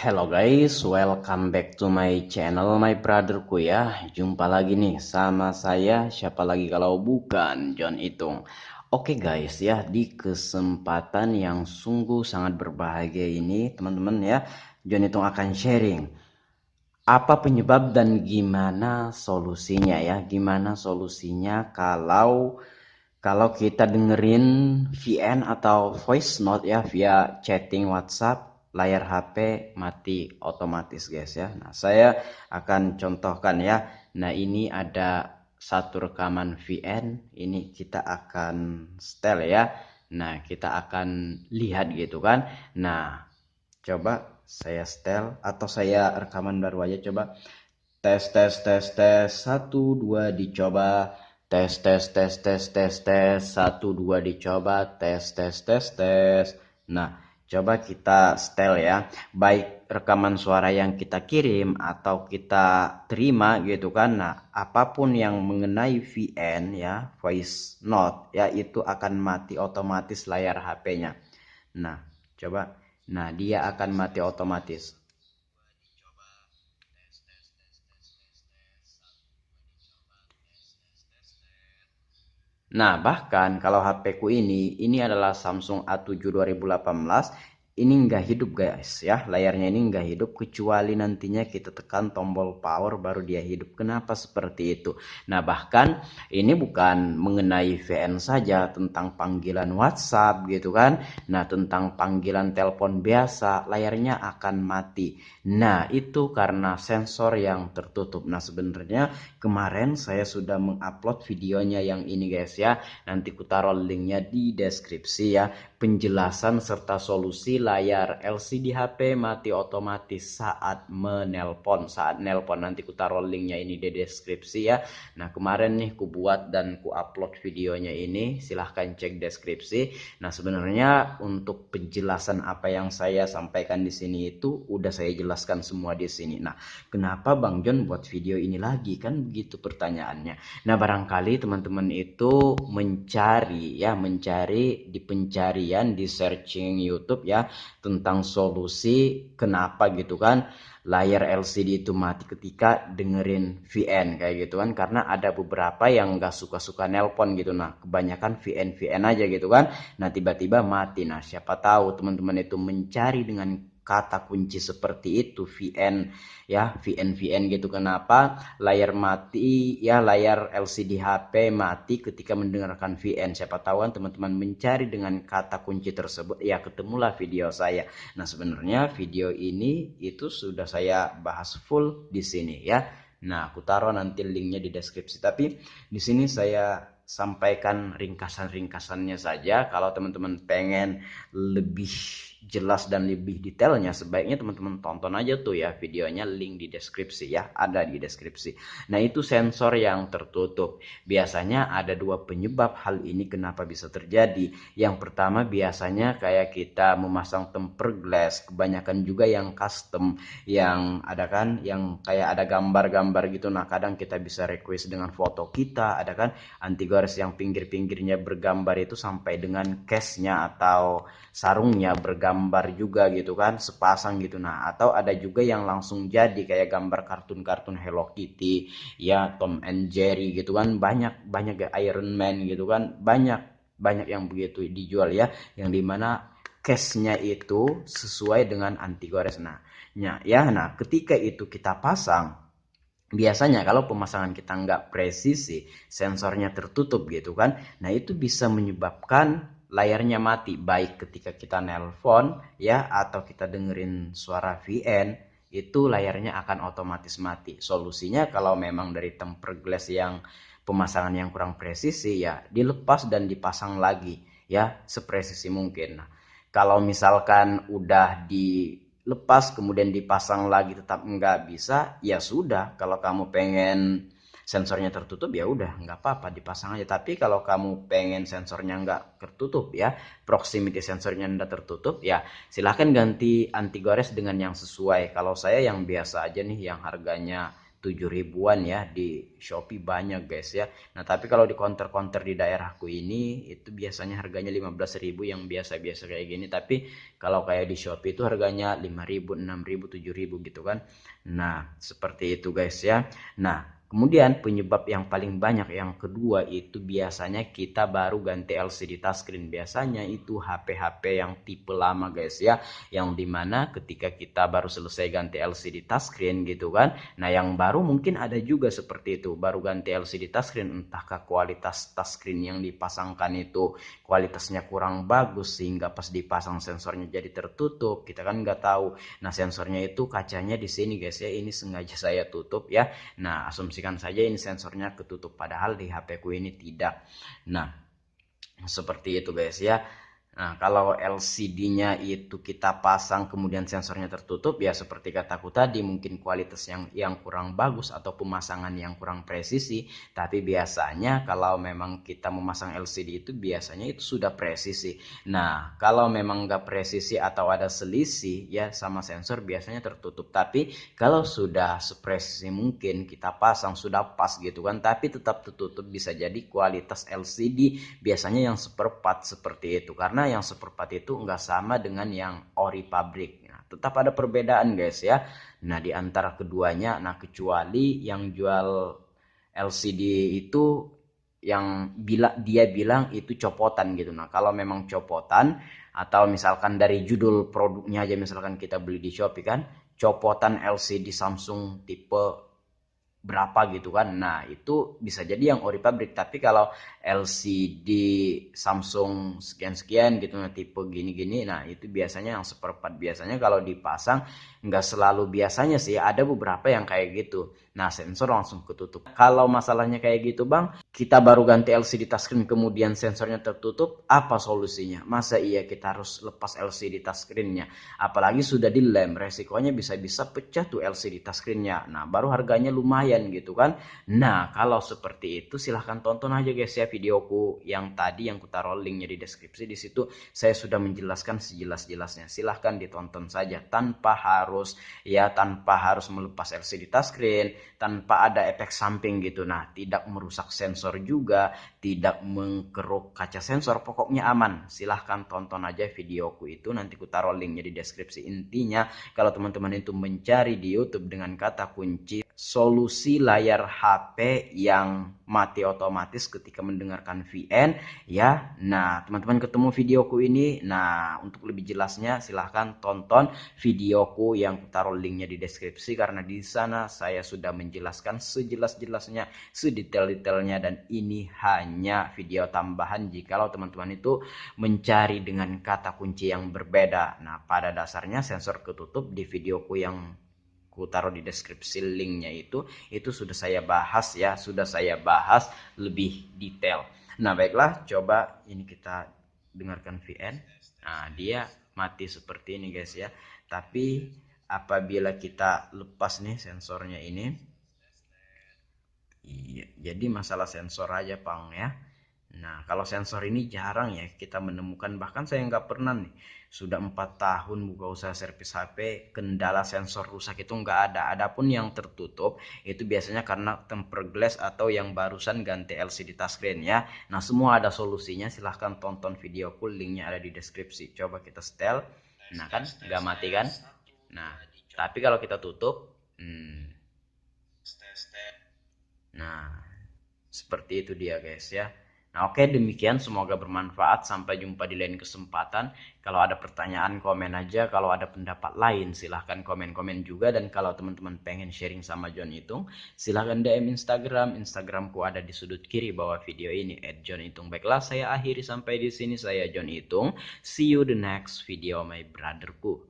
Hello guys, welcome back to my channel, my brotherku ya. Jumpa lagi nih sama saya, siapa lagi kalau bukan John Itung. Oke guys ya, di kesempatan yang sungguh sangat berbahagia ini teman-teman ya, John Itung akan sharing apa penyebab dan gimana solusinya ya. Gimana solusinya kalau kita dengerin VN atau voice note ya via chatting WhatsApp, layar HP mati otomatis guys ya. Nah, saya akan contohkan ya. Nah, ini ada satu rekaman VN, ini kita akan setel ya. Nah, kita akan lihat gitu kan. Nah, coba saya setel atau saya rekaman baru aja coba. Tes tes tes tes 1 2 dicoba. Tes tes tes tes tes tes 1 2 dicoba. Tes tes tes tes. Nah, coba kita setel ya. Baik rekaman suara yang kita kirim atau kita terima gitu kan. Nah, apapun yang mengenai VN ya, voice note ya, itu akan mati otomatis layar HP-nya. Nah, coba. Nah, dia akan mati otomatis. Nah, bahkan kalau HP ku ini adalah Samsung A7 2018, ini nggak hidup guys ya, layarnya ini nggak hidup kecuali nantinya kita tekan tombol power baru dia hidup. Kenapa seperti itu? Nah, bahkan ini bukan mengenai VN saja, tentang panggilan WhatsApp gitu kan. Nah, tentang panggilan telepon biasa, layarnya akan mati. Nah, itu karena sensor yang tertutup. Nah, sebenarnya kemarin saya sudah mengupload videonya yang ini guys ya. Nanti ku taruh linknya di deskripsi ya. Penjelasan serta solusi layar LCD HP mati otomatis saat menelpon. Saat nelpon nanti ku taruh linknya ini di deskripsi ya. Nah, kemarin nih ku buat dan ku upload videonya ini. Silahkan cek deskripsi. Nah, sebenarnya untuk penjelasan apa yang saya sampaikan di sini itu udah saya jelaskan semua di sini. Nah, kenapa Bang John buat video ini lagi? Kan begitu pertanyaannya. Nah, barangkali teman-teman itu mencari di pencarian di searching YouTube ya tentang solusi kenapa gitu kan layar LCD itu mati ketika dengerin VN kayak gitu kan, karena ada beberapa yang nggak suka-suka nelpon gitu. Nah, kebanyakan VN aja gitu kan. Nah, tiba-tiba mati. Nah, siapa tahu teman-teman itu mencari dengan kata kunci seperti itu VN ya, VN gitu. Kenapa layar mati ya, layar LCD HP mati ketika mendengarkan VN? Siapa tahu kan teman-teman mencari dengan kata kunci tersebut ya, ketemulah video saya. Nah, sebenarnya video ini itu sudah saya bahas full di sini ya. Nah, aku taruh nanti linknya di deskripsi, tapi di sini saya sampaikan ringkasan-ringkasannya saja. Kalau teman-teman pengen lebih jelas dan lebih detailnya, sebaiknya teman-teman tonton aja tuh ya videonya, link di deskripsi ya, ada di deskripsi. Nah, itu sensor yang tertutup. Biasanya ada dua penyebab hal ini kenapa bisa terjadi. Yang pertama biasanya kayak kita memasang tempered glass, kebanyakan juga yang custom, yang ada kan yang kayak ada gambar-gambar gitu. Nah, kadang kita bisa request dengan foto kita, ada kan antigores yang pinggir-pinggirnya bergambar itu sampai dengan case-nya atau sarungnya bergambar juga gitu kan, sepasang gitu. Nah, atau ada juga yang langsung jadi kayak gambar kartun-kartun Hello Kitty ya, Tom and Jerry gitu kan, banyak ya, Iron Man gitu kan, banyak yang begitu dijual ya, yang dimana case-nya itu sesuai dengan antigores. Nah, nah ketika itu kita pasang, biasanya kalau pemasangan kita nggak presisi, sensornya tertutup gitu kan, nah itu bisa menyebabkan layarnya mati, baik ketika kita nelpon ya atau kita dengerin suara VN, itu layarnya akan otomatis mati. Solusinya kalau memang dari tempered glass yang pemasangan yang kurang presisi ya, dilepas dan dipasang lagi ya sepresisi mungkin. Nah, kalau misalkan udah dilepas kemudian dipasang lagi tetap nggak bisa, ya sudah, kalau kamu pengen sensornya tertutup ya udah nggak apa-apa dipasang aja. Tapi kalau kamu pengen sensornya nggak tertutup ya, proximity sensornya nggak tertutup ya, silahkan ganti anti gores dengan yang sesuai. Kalau saya yang biasa aja nih, yang harganya 7 ribuan ya, di Shopee banyak guys ya. Nah tapi kalau di counter-counter di daerahku ini itu biasanya harganya 15.000 yang biasa-biasa kayak gini, tapi kalau kayak di Shopee itu harganya 5.000, 6.000, 7.000 gitu kan. Nah seperti itu guys ya. Nah kemudian penyebab yang paling banyak yang kedua itu biasanya kita baru ganti LCD touchscreen. Biasanya itu HP-HP yang tipe lama guys ya, yang dimana ketika kita baru selesai ganti LCD touchscreen gitu kan, nah yang baru mungkin ada juga seperti itu, baru ganti LCD touchscreen, entahkah kualitas touchscreen yang dipasangkan itu kualitasnya kurang bagus sehingga pas dipasang sensornya jadi tertutup, kita kan nggak tahu. Nah sensornya itu kacanya di sini guys ya, ini sengaja saya tutup ya. Nah asumsikan saja ini sensornya ketutup, padahal di HP ku ini tidak. Nah seperti itu guys ya. Nah, kalau LCD-nya itu kita pasang kemudian sensornya tertutup, ya seperti kataku tadi, mungkin kualitas yang kurang bagus atau pemasangan yang kurang presisi. Tapi biasanya kalau memang kita memasang LCD itu biasanya itu sudah presisi. Nah, kalau memang nggak presisi atau ada selisih ya sama sensor biasanya tertutup. Tapi kalau sudah sepresisi mungkin kita pasang sudah pas gitu kan, tapi tetap tertutup, bisa jadi kualitas LCD biasanya yang seperempat seperti itu, karena yang seperempat itu enggak sama dengan yang ori pabrik. Nah, tetap ada perbedaan guys ya. Nah di antara keduanya, nah kecuali yang jual LCD itu yang dia bilang itu copotan gitu. Nah kalau memang copotan atau misalkan dari judul produknya aja, misalkan kita beli di Shopee kan, copotan LCD Samsung tipe berapa gitu kan, nah itu bisa jadi yang ori pabrik. Tapi kalau LCD Samsung sekian-sekian gitu, nah tipe gini-gini, nah itu biasanya yang seperempat. Biasanya kalau dipasang, nggak selalu biasanya sih, ada beberapa yang kayak gitu, nah sensor langsung ketutup. Kalau masalahnya kayak gitu bang, kita baru ganti LCD touchscreen kemudian sensornya tertutup, apa solusinya? Masa iya kita harus lepas LCD touchscreennya? Apalagi sudah dilem, resikonya bisa-bisa pecah tuh LCD touchscreennya. Nah baru harganya lumayan gitu kan. Nah kalau seperti itu silahkan tonton aja guys ya videoku yang tadi, yang ku taruh linknya di deskripsi. Di situ saya sudah menjelaskan sejelas-jelasnya, silahkan ditonton saja tanpa harus melepas LCD touchscreen, tanpa ada efek samping gitu. Nah tidak merusak sensor juga, tidak mengkeruk kaca sensor, pokoknya aman. Silahkan tonton aja videoku itu, nanti ku taruh linknya di deskripsi. Intinya kalau teman-teman itu mencari di YouTube dengan kata kunci solusi layar HP yang mati otomatis ketika mendengarkan VN ya, nah teman-teman ketemu videoku ini. Nah untuk lebih jelasnya silahkan tonton videoku yang ku taruh linknya di deskripsi, karena di sana saya sudah menjelaskan sejelas-jelasnya, sedetail-detailnya, dan ini hanya video tambahan jikalau teman-teman itu mencari dengan kata kunci yang berbeda. Nah pada dasarnya sensor ketutup di videoku yang ku taruh di deskripsi linknya itu sudah saya bahas ya, sudah saya bahas lebih detail. Nah baiklah, coba ini kita dengarkan VN. Nah dia mati seperti ini guys ya. Tapi apabila kita lepas nih sensornya ini, iya, jadi masalah sensor aja pang ya. Nah kalau sensor ini jarang ya kita menemukan, bahkan saya nggak pernah nih, sudah 4 tahun buka usaha servis HP, kendala sensor rusak itu nggak ada. Adapun yang tertutup itu biasanya karena tempered glass atau yang barusan ganti LCD touchscreen ya. Nah semua ada solusinya, silahkan tonton videoku, linknya ada di deskripsi. Coba kita setel, nah kan nggak mati kan. Nah tapi kalau kita tutup, nah seperti itu dia guys ya. Nah oke, demikian, semoga bermanfaat. Sampai jumpa di lain kesempatan. Kalau ada pertanyaan komen aja, kalau ada pendapat lain silahkan komen-komen juga. Dan kalau teman-teman pengen sharing sama John Itung, silahkan DM Instagramku ada di sudut kiri bawah video ini @johnitung. Baiklah, saya akhiri sampai di sini. Saya John Itung, see you the next video my brotherku.